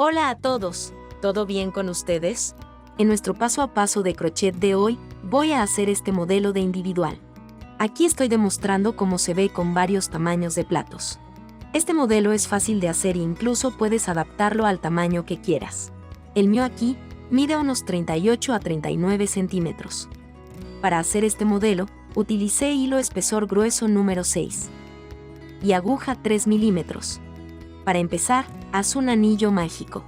Hola a todos, ¿todo bien con ustedes? En nuestro paso a paso de crochet de hoy, voy a hacer este modelo de individual. Aquí estoy demostrando cómo se ve con varios tamaños de platos. Este modelo es fácil de hacer e incluso puedes adaptarlo al tamaño que quieras. El mío aquí mide unos 38 a 39 centímetros. Para hacer este modelo, utilicé hilo espesor grueso número 6 y aguja 3 milímetros. Para empezar, haz un anillo mágico.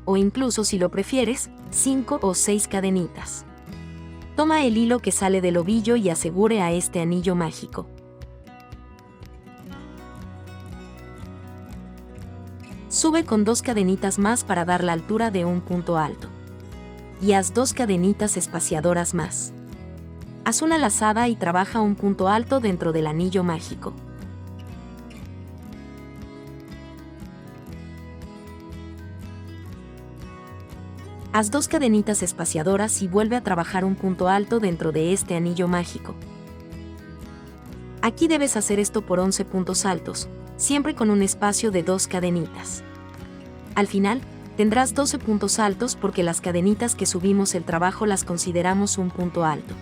O incluso si lo prefieres, 5 o 6 cadenitas. Toma el hilo que sale del ovillo y asegure a este anillo mágico. Sube con 2 cadenitas más para dar la altura de un punto alto. Y haz 2 cadenitas espaciadoras más. Haz una lazada y trabaja un punto alto dentro del anillo mágico. Haz 2 cadenitas espaciadoras y vuelve a trabajar un punto alto dentro de este anillo mágico. Aquí debes hacer esto por 11 puntos altos, siempre con un espacio de 2 cadenitas. Al final, tendrás 12 puntos altos porque las cadenitas que subimos el trabajo las consideramos un punto alto.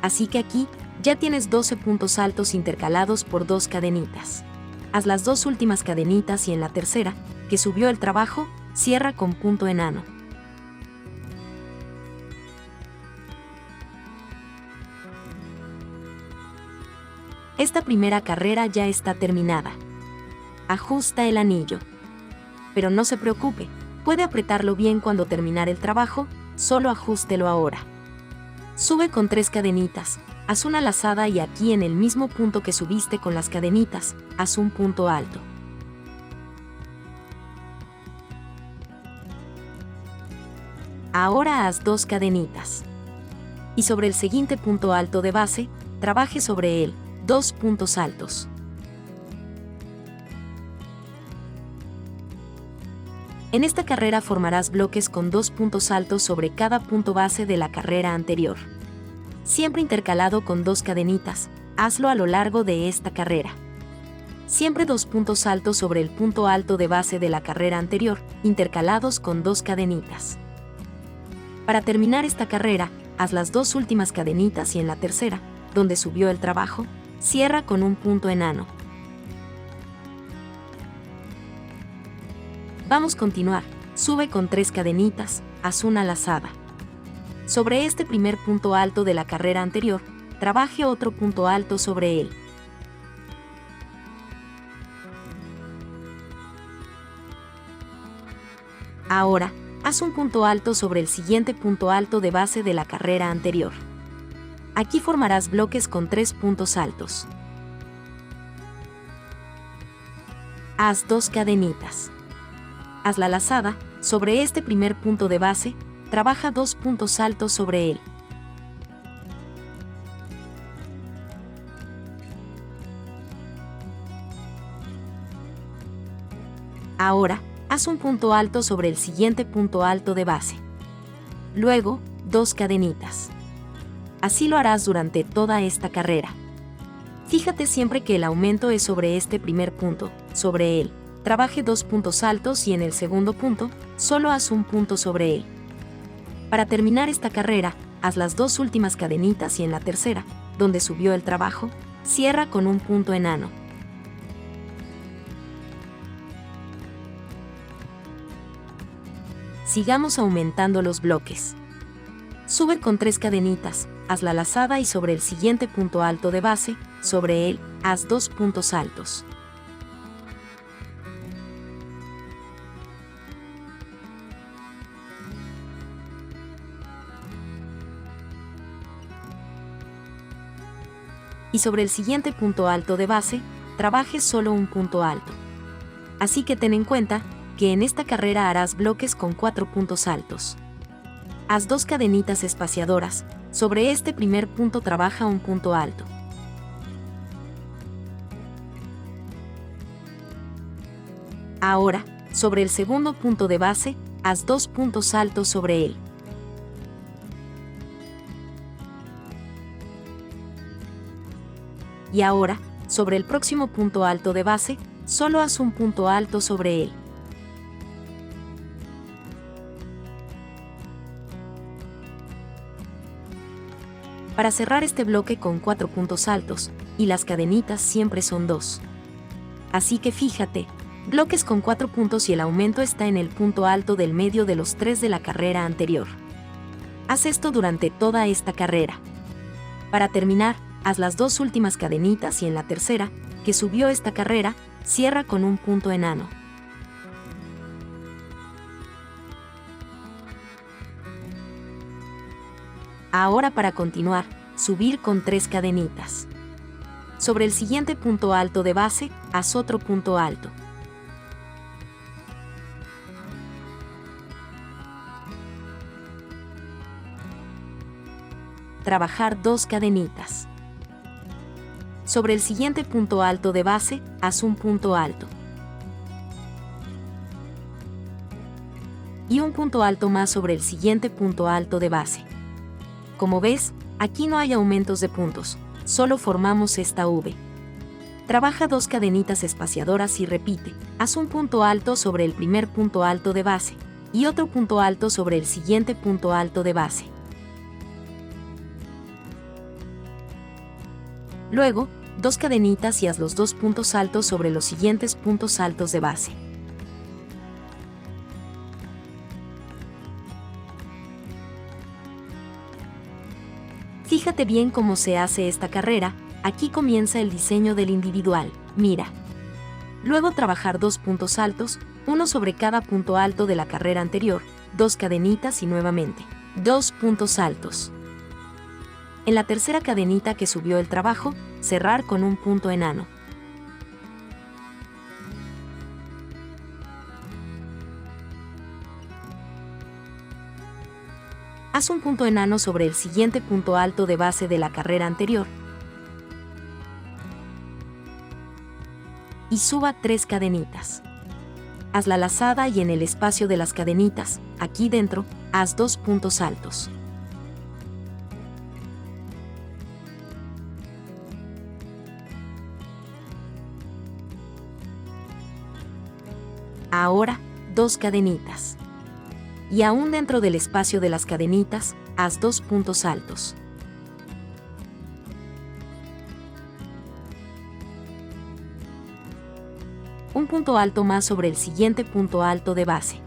Así que aquí, ya tienes 12 puntos altos intercalados por 2 cadenitas. Haz las 2 últimas cadenitas y en la tercera, que subió el trabajo, cierra con punto enano. Esta primera carrera ya está terminada. Ajusta el anillo. Pero no se preocupe, puede apretarlo bien cuando terminar el trabajo, solo ajústelo ahora. Sube con 3 cadenitas, haz una lazada y aquí en el mismo punto que subiste con las cadenitas, haz un punto alto. Ahora haz 2 cadenitas. Y sobre el siguiente punto alto de base, trabaje sobre él, 2 puntos altos. En esta carrera formarás bloques con 2 puntos altos sobre cada punto base de la carrera anterior. Siempre intercalado con 2 cadenitas, hazlo a lo largo de esta carrera. Siempre 2 puntos altos sobre el punto alto de base de la carrera anterior, intercalados con 2 cadenitas. Para terminar esta carrera, haz las 2 últimas cadenitas y en la tercera, donde subió el trabajo, cierra con un punto enano. Vamos a continuar. Sube con 3 cadenitas, haz una lazada. Sobre este primer punto alto de la carrera anterior, trabaje otro punto alto sobre él. Ahora, haz un punto alto sobre el siguiente punto alto de base de la carrera anterior. Aquí formarás bloques con 3 puntos altos. Haz 2 cadenitas. Haz la lazada, sobre este primer punto de base, trabaja 2 puntos altos sobre él. Ahora, haz un punto alto sobre el siguiente punto alto de base. Luego, 2 cadenitas. Así lo harás durante toda esta carrera. Fíjate siempre que el aumento es sobre este primer punto, sobre él. Trabaje 2 puntos altos y en el segundo punto, solo haz un punto sobre él. Para terminar esta carrera, haz las 2 últimas cadenitas y en la tercera, donde subió el trabajo, cierra con un punto enano. Sigamos aumentando los bloques. Sube con 3 cadenitas, haz la lazada y sobre el siguiente punto alto de base, sobre él, haz 2 puntos altos. Y sobre el siguiente punto alto de base, trabaje solo un punto alto. Así que ten en cuenta que en esta carrera harás bloques con 4 puntos altos. Haz 2 cadenitas espaciadoras, sobre este primer punto trabaja un punto alto. Ahora, sobre el segundo punto de base, haz 2 puntos altos sobre él. Y ahora, sobre el próximo punto alto de base, solo haz un punto alto sobre él. para cerrar este bloque con 4 puntos altos, y las cadenitas siempre son 2. Así que fíjate, bloques con 4 puntos y el aumento está en el punto alto del medio de los 3 de la carrera anterior. Haz esto durante toda esta carrera. Para terminar, haz las 2 últimas cadenitas y en la tercera, que subió esta carrera, cierra con un punto enano. Ahora para continuar, subir con 3 cadenitas. Sobre el siguiente punto alto de base, haz otro punto alto. Trabajar 2 cadenitas. Sobre el siguiente punto alto de base, haz un punto alto. Y un punto alto más sobre el siguiente punto alto de base. Como ves, aquí no hay aumentos de puntos, solo formamos esta V. Trabaja 2 cadenitas espaciadoras y repite, haz un punto alto sobre el primer punto alto de base, y otro punto alto sobre el siguiente punto alto de base. Luego, 2 cadenitas y haz los 2 puntos altos sobre los siguientes puntos altos de base. Fíjate bien cómo se hace esta carrera, aquí comienza el diseño del individual, mira. Luego trabajar 2 puntos altos, uno sobre cada punto alto de la carrera anterior, 2 cadenitas y nuevamente, 2 puntos altos. En la tercera cadenita que subió el trabajo, cerrar con un punto enano. Haz un punto enano sobre el siguiente punto alto de base de la carrera anterior. Y suba 3 cadenitas. Haz la lazada y en el espacio de las cadenitas, aquí dentro, haz 2 puntos altos. Ahora, 2 cadenitas. Y aún dentro del espacio de las cadenitas, haz 2 puntos altos. Un punto alto más sobre el siguiente punto alto de base.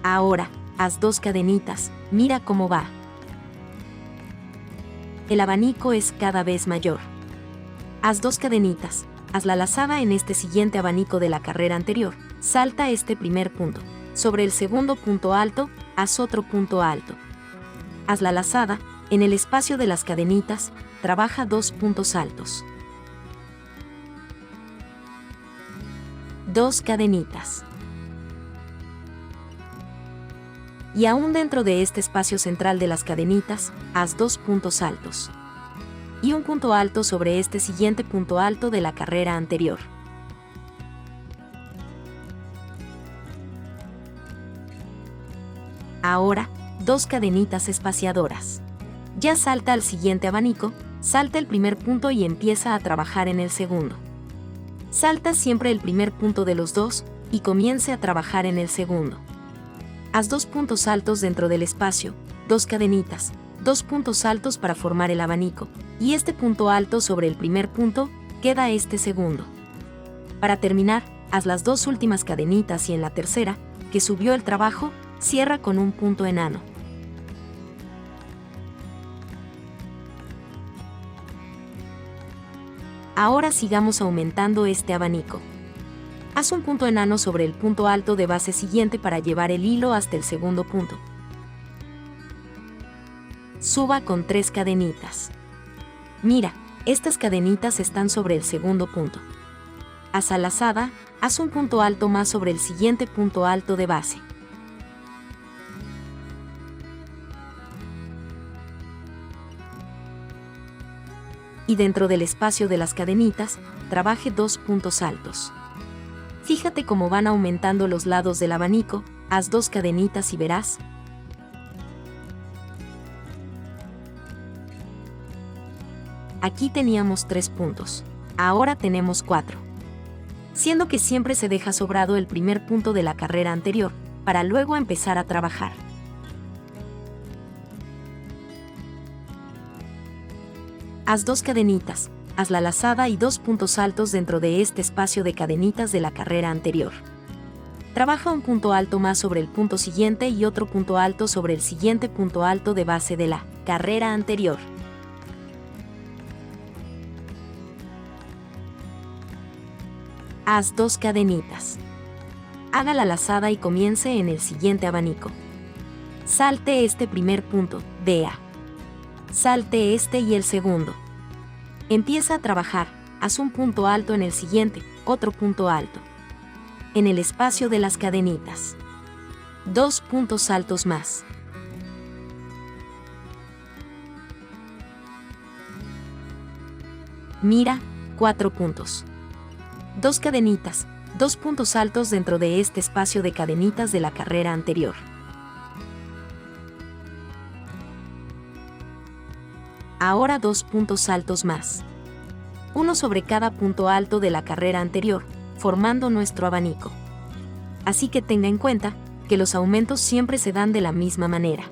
Ahora, haz 2 cadenitas, mira cómo va. El abanico es cada vez mayor. Haz 2 cadenitas. Haz la lazada en este siguiente abanico de la carrera anterior, salta este primer punto. Sobre el segundo punto alto, haz otro punto alto. Haz la lazada, en el espacio de las cadenitas, trabaja 2 puntos altos. 2 cadenitas. Y aún dentro de este espacio central de las cadenitas, haz 2 puntos altos. Y un punto alto sobre este siguiente punto alto de la carrera anterior. Ahora, 2 cadenitas espaciadoras. Ya salta al siguiente abanico, salta el primer punto y empieza a trabajar en el segundo. Salta siempre el primer punto de los 2 y comience a trabajar en el segundo. Haz 2 puntos altos dentro del espacio, 2 cadenitas, 2 puntos altos para formar el abanico, y este punto alto sobre el primer punto, queda este segundo. Para terminar, haz las 2 últimas cadenitas y en la tercera, que subió el trabajo, cierra con un punto enano. Ahora sigamos aumentando este abanico. Haz un punto enano sobre el punto alto de base siguiente para llevar el hilo hasta el segundo punto. Suba con 3 cadenitas. Mira, estas cadenitas están sobre el segundo punto. Haz la lazada, haz un punto alto más sobre el siguiente punto alto de base. Y dentro del espacio de las cadenitas, trabaje 2 puntos altos. Fíjate cómo van aumentando los lados del abanico, haz 2 cadenitas y verás. Aquí teníamos 3 puntos, ahora tenemos 4. Siendo que siempre se deja sobrado el primer punto de la carrera anterior, para luego empezar a trabajar. Haz 2 cadenitas, haz la lazada y 2 puntos altos dentro de este espacio de cadenitas de la carrera anterior. Trabaja un punto alto más sobre el punto siguiente y otro punto alto sobre el siguiente punto alto de base de la carrera anterior. Haz 2 cadenitas. Haga la lazada y comience en el siguiente abanico. Salte este primer punto, vea. Salte este y el segundo. Empieza a trabajar, haz un punto alto en el siguiente, otro punto alto. En el espacio de las cadenitas. 2 puntos altos más. Mira, 4 puntos. 2 cadenitas, 2 puntos altos dentro de este espacio de cadenitas de la carrera anterior. Ahora 2 puntos altos más. Uno sobre cada punto alto de la carrera anterior, formando nuestro abanico. Así que tenga en cuenta que los aumentos siempre se dan de la misma manera.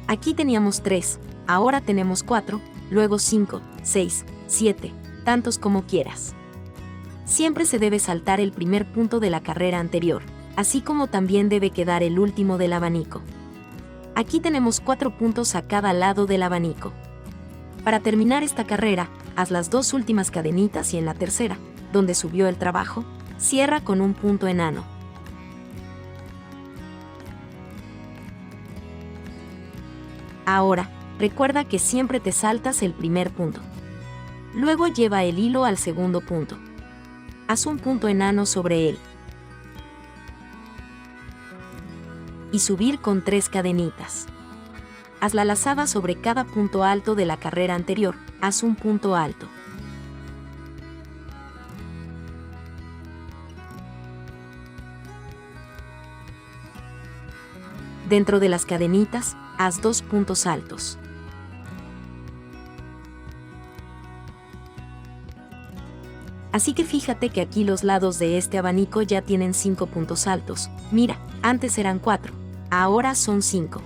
Aquí teníamos 3, ahora tenemos 4, luego 5, 6, 7, tantos como quieras. Siempre se debe saltar el primer punto de la carrera anterior, así como también debe quedar el último del abanico. Aquí tenemos 4 puntos a cada lado del abanico. Para terminar esta carrera, haz las 2 últimas cadenitas y en la tercera, donde subió el trabajo, cierra con un punto enano. Ahora, recuerda que siempre te saltas el primer punto. Luego lleva el hilo al segundo punto. Haz un punto enano sobre él. Y subir con 3 cadenitas. Haz la lazada sobre cada punto alto de la carrera anterior, haz un punto alto. Dentro de las cadenitas, haz 2 puntos altos. Así que fíjate que aquí los lados de este abanico ya tienen 5 puntos altos. Mira, antes eran 4, ahora son 5.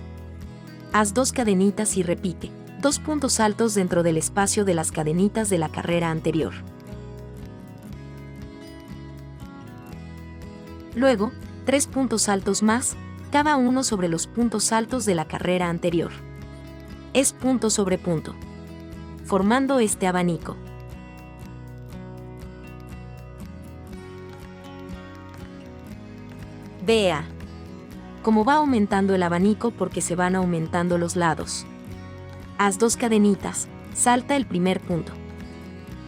Haz 2 cadenitas y repite, 2 puntos altos dentro del espacio de las cadenitas de la carrera anterior. Luego, 3 puntos altos más, cada uno sobre los puntos altos de la carrera anterior. Es punto sobre punto, formando este abanico. Vea cómo va aumentando el abanico porque se van aumentando los lados. Haz 2 cadenitas, salta el primer punto.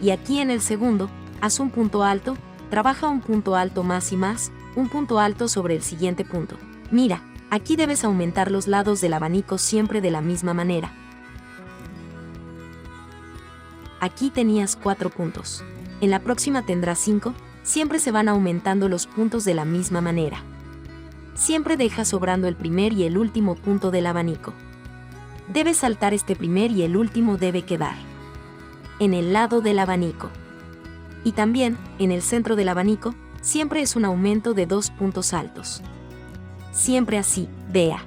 Y aquí en el segundo, haz un punto alto, trabaja un punto alto más y más, un punto alto sobre el siguiente punto. Mira, aquí debes aumentar los lados del abanico siempre de la misma manera. Aquí tenías 4 puntos. En la próxima tendrás 5, siempre se van aumentando los puntos de la misma manera. Siempre deja sobrando el primer y el último punto del abanico. Debes saltar este primer y el último debe quedar en el lado del abanico. Y también, en el centro del abanico, siempre es un aumento de 2 puntos altos. Siempre así, vea.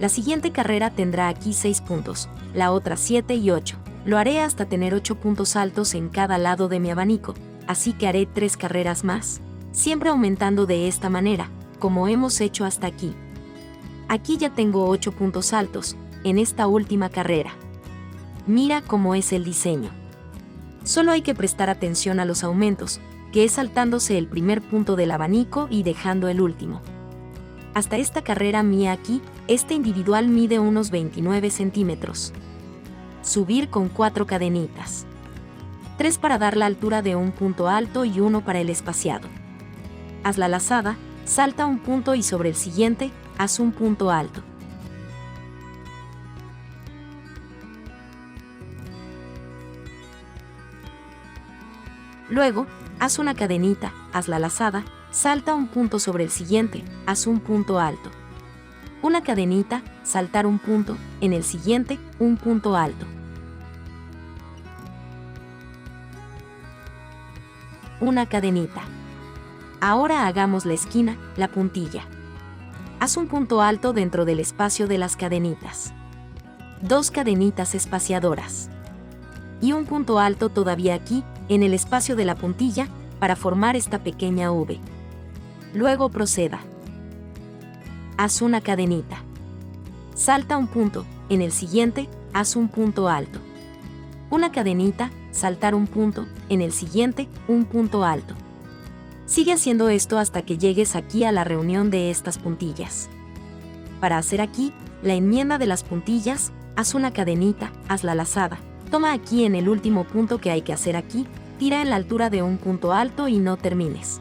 La siguiente carrera tendrá aquí 6 puntos, la otra 7 y 8. Lo haré hasta tener 8 puntos altos en cada lado de mi abanico, así que haré 3 carreras más, siempre aumentando de esta manera, como hemos hecho hasta aquí. Aquí ya tengo 8 puntos altos, en esta última carrera. Mira cómo es el diseño. Solo hay que prestar atención a los aumentos, que es saltándose el primer punto del abanico y dejando el último. Hasta esta carrera mía aquí, este individual mide unos 29 centímetros. Subir con 4 cadenitas. 3 para dar la altura de un punto alto y 1 para el espaciado. Haz la lazada, salta un punto y sobre el siguiente, haz un punto alto. Luego, haz una cadenita, haz la lazada, salta un punto sobre el siguiente, haz un punto alto. Una cadenita, saltar un punto, en el siguiente, un punto alto. Una cadenita. Ahora hagamos la esquina, la puntilla. Haz un punto alto dentro del espacio de las cadenitas. 2 cadenitas espaciadoras. Y un punto alto todavía aquí, en el espacio de la puntilla, para formar esta pequeña V. Luego proceda. Haz una cadenita. Salta un punto, en el siguiente, haz un punto alto. Una cadenita, saltar un punto, en el siguiente, un punto alto. Sigue haciendo esto hasta que llegues aquí a la reunión de estas puntillas. Para hacer aquí, la enmienda de las puntillas, haz una cadenita, haz la lazada. Toma aquí en el último punto que hay que hacer aquí, tira en la altura de un punto alto y no termines.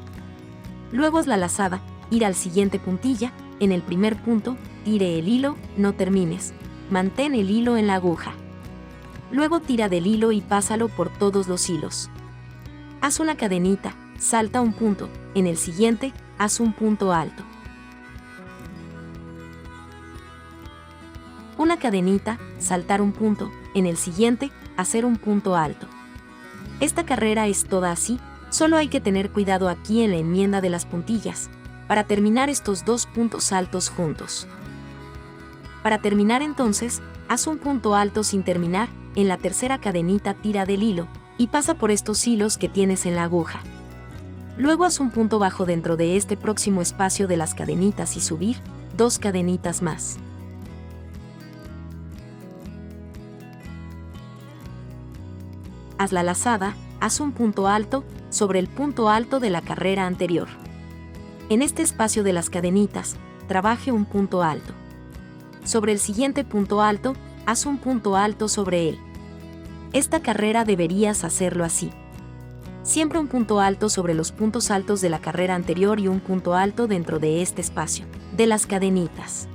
Luego haz la lazada, ir al siguiente puntilla, en el primer punto, tire el hilo, no termines. Mantén el hilo en la aguja. Luego tira del hilo y pásalo por todos los hilos. Haz una cadenita, salta un punto, en el siguiente, haz un punto alto. Una cadenita, saltar un punto, en el siguiente, hacer un punto alto. Esta carrera es toda así, solo hay que tener cuidado aquí en la enmienda de las puntillas, para terminar estos 2 puntos altos juntos. Para terminar entonces, haz un punto alto sin terminar, en la tercera cadenita tira del hilo, y pasa por estos hilos que tienes en la aguja. Luego haz un punto bajo dentro de este próximo espacio de las cadenitas y subir 2 cadenitas más. Haz la lazada, haz un punto alto sobre el punto alto de la carrera anterior. En este espacio de las cadenitas, trabaje un punto alto. Sobre el siguiente punto alto, haz un punto alto sobre él. Esta carrera deberías hacerlo así. Siempre un punto alto sobre los puntos altos de la carrera anterior y un punto alto dentro de este espacio, de las cadenitas.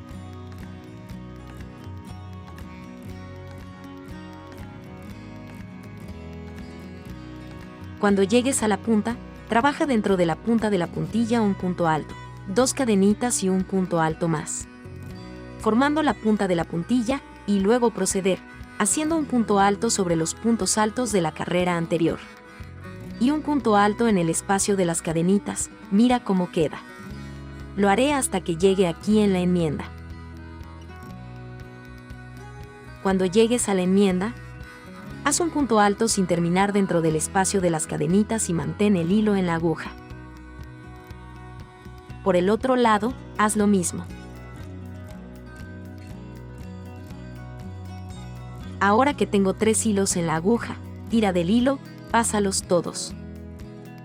Cuando llegues a la punta, trabaja dentro de la punta de la puntilla un punto alto, 2 cadenitas y un punto alto más. Formando la punta de la puntilla, y luego proceder, haciendo un punto alto sobre los puntos altos de la carrera anterior. Y un punto alto en el espacio de las cadenitas, mira cómo queda. Lo haré hasta que llegue aquí en la enmienda. Cuando llegues a la enmienda, haz un punto alto sin terminar dentro del espacio de las cadenitas y mantén el hilo en la aguja. Por el otro lado, haz lo mismo. Ahora que tengo 3 hilos en la aguja, tira del hilo, pásalos todos.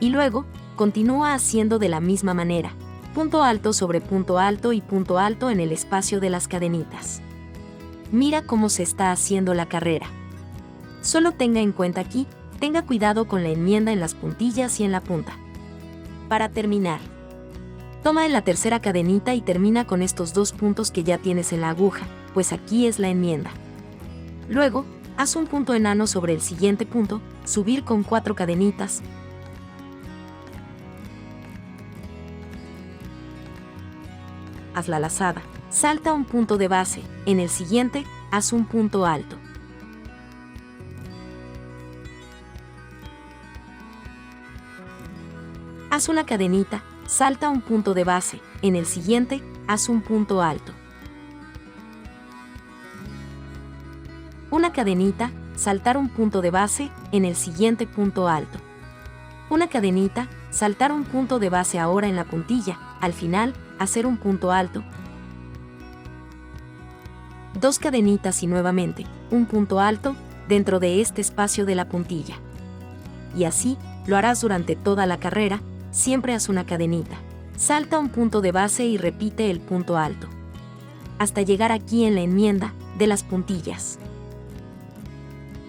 Y luego, continúa haciendo de la misma manera, punto alto sobre punto alto y punto alto en el espacio de las cadenitas. Mira cómo se está haciendo la carrera. Solo tenga en cuenta aquí, tenga cuidado con la enmienda en las puntillas y en la punta. Para terminar, toma en la tercera cadenita y termina con estos 2 puntos que ya tienes en la aguja, pues aquí es la enmienda. Luego, haz un punto enano sobre el siguiente punto, subir con 4 cadenitas. Haz la lazada, salta un punto de base, en el siguiente, haz un punto alto. Haz una cadenita, salta un punto de base, en el siguiente, haz un punto alto. Una cadenita, saltar un punto de base, en el siguiente punto alto. Una cadenita, saltar un punto de base ahora en la puntilla, al final, hacer un punto alto. 2 cadenitas y nuevamente, un punto alto, dentro de este espacio de la puntilla. Y así, lo harás durante toda la carrera, siempre haz una cadenita. Salta un punto de base y repite el punto alto. Hasta llegar aquí en la enmienda, de las puntillas.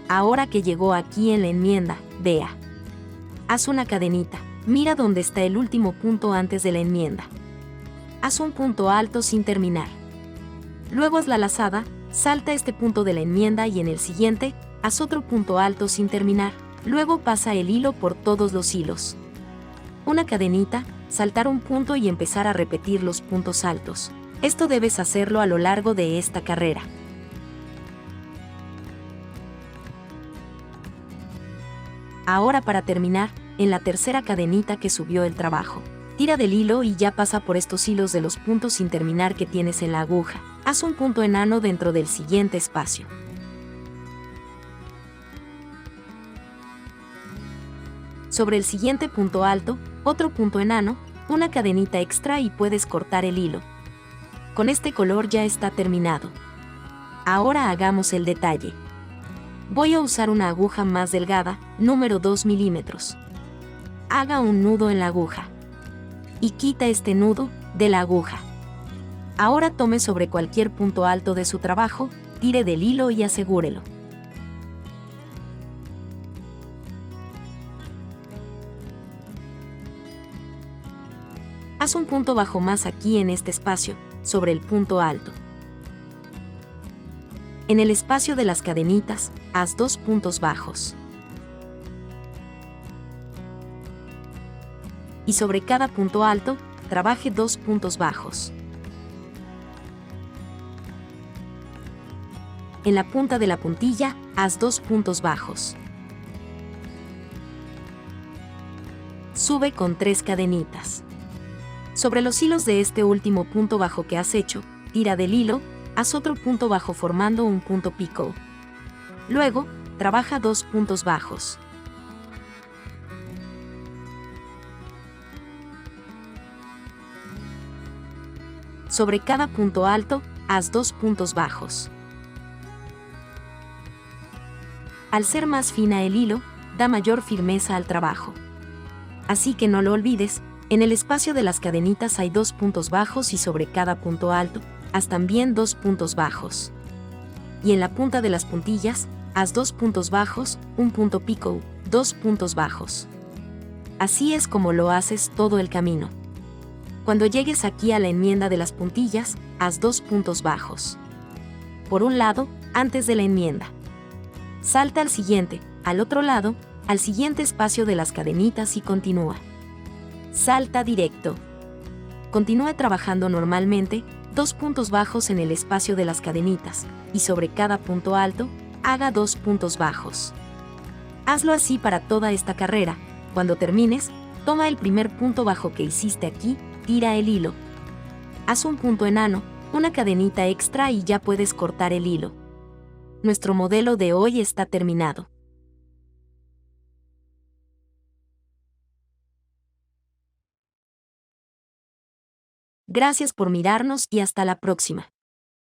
Ahora que llegó aquí en la enmienda, vea. Haz una cadenita, mira dónde está el último punto antes de la enmienda. Haz un punto alto sin terminar. Luego haz la lazada, salta este punto de la enmienda y en el siguiente, haz otro punto alto sin terminar. Luego pasa el hilo por todos los hilos. Una cadenita, saltar un punto y empezar a repetir los puntos altos. Esto debes hacerlo a lo largo de esta carrera. Ahora para terminar, en la tercera cadenita que subió el trabajo, Tira del hilo y ya pasa por estos hilos de los puntos sin terminar que tienes en la aguja. Haz un punto enano dentro del siguiente espacio. Sobre el siguiente punto alto, otro punto enano, una cadenita extra y puedes cortar el hilo. Con este color ya está terminado. Ahora hagamos el detalle. Voy a usar una aguja más delgada, número 2 milímetros. Haga un nudo en la aguja. Y quita este nudo de la aguja. Ahora tome sobre cualquier punto alto de su trabajo, tire del hilo y asegúrelo. Haz un punto bajo más aquí en este espacio, sobre el punto alto. En el espacio de las cadenitas, haz 2 puntos bajos. Y sobre cada punto alto, trabaje 2 puntos bajos. En la punta de la puntilla, haz 2 puntos bajos. Sube con 3 cadenitas. Sobre los hilos de este último punto bajo que has hecho, tira del hilo, haz otro punto bajo formando un punto pico. Luego, trabaja 2 puntos bajos. Sobre cada punto alto, haz 2 puntos bajos. Al ser más fina el hilo, da mayor firmeza al trabajo. Así que no lo olvides, en el espacio de las cadenitas hay 2 puntos bajos y sobre cada punto alto, haz también 2 puntos bajos. Y en la punta de las puntillas, haz 2 puntos bajos, un punto pico, 2 puntos bajos. Así es como lo haces todo el camino. Cuando llegues aquí a la enmienda de las puntillas, haz 2 puntos bajos. Por un lado, antes de la enmienda. Salta al siguiente, al otro lado, al siguiente espacio de las cadenitas y continúa. Salta directo. Continúa trabajando normalmente, 2 puntos bajos en el espacio de las cadenitas, y sobre cada punto alto, haga 2 puntos bajos. Hazlo así para toda esta carrera. Cuando termines, toma el primer punto bajo que hiciste aquí, tira el hilo. Haz un punto enano, una cadenita extra y ya puedes cortar el hilo. Nuestro modelo de hoy está terminado. Gracias por mirarnos y hasta la próxima.